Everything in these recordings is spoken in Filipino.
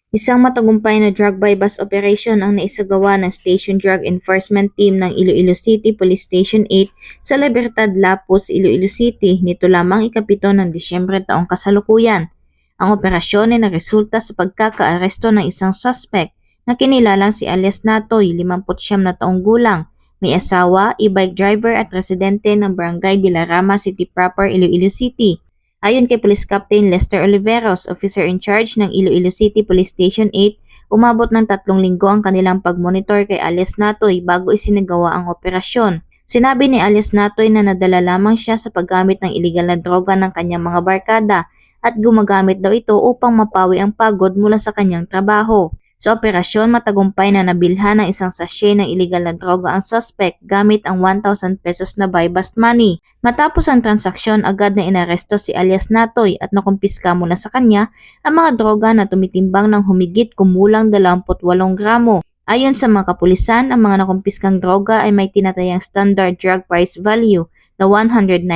Isang matagumpay na drug buy bust operation ang naisagawa ng Station Drug Enforcement Team ng Iloilo City Police Station 8 sa Libertad Lapus, Iloilo City nito lamang ikapito ng Disyembre taong kasalukuyan. Ang operasyon ay nagresulta sa pagkakaaresto ng isang suspect na kinilalang si alias Natoy, 59 na taong gulang, may asawa, e-bike driver at residente ng Barangay de la Rama City Proper, Iloilo City. Ayon kay Police Captain Lester Oliveros, officer in charge ng Iloilo City Police Station 8, umabot ng 3 linggo ang kanilang pagmonitor kay alias Natoy bago isinagawa ang operasyon. Sinabi ni alias Natoy na nadala lamang siya sa paggamit ng iligal na droga ng kanyang mga barkada at gumagamit daw ito upang mapawi ang pagod mula sa kanyang trabaho. Sa operasyon, matagumpay na nabilhan ng isang sachet ng iligal na droga ang suspect gamit ang 1,000 pesos na buy bust money. Matapos ang transaksyon, agad na inaresto si alias Natoy at nakumpiska mula sa kanya ang mga droga na tumitimbang ng humigit kumulang 28 gramo. Ayon sa mga kapulisan, ang mga nakumpiskang droga ay may tinatayang standard drug price value na 190,000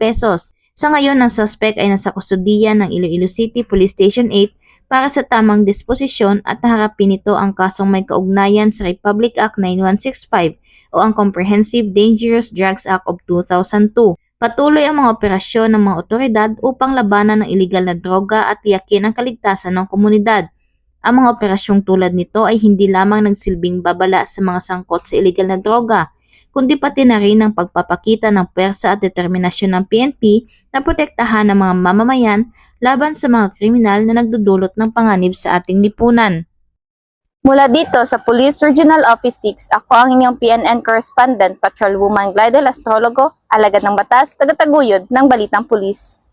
pesos. Sa ngayon, ang suspect ay nasa kustudiya ng Iloilo City Police Station 8 para sa tamang disposisyon at haharapin nito ang kasong may kaugnayan sa Republic Act 9165 o ang Comprehensive Dangerous Drugs Act of 2002. Patuloy ang mga operasyon ng mga otoridad upang labanan ng iligal na droga at tiyakin ang kaligtasan ng komunidad. Ang mga operasyong tulad nito ay hindi lamang nagsilbing babala sa mga sangkot sa iligal na droga, kundi pati na rin ang pagpapakita ng pwersa at determinasyon ng PNP na protektahan ang mga mamamayan laban sa mga kriminal na nagdudulot ng panganib sa ating lipunan. Mula dito sa Police Regional Office 6, ako ang inyong PNN correspondent, Patrolwoman Glidel Astrologo, alagad ng batas, tagataguyod ng Balitang Pulis.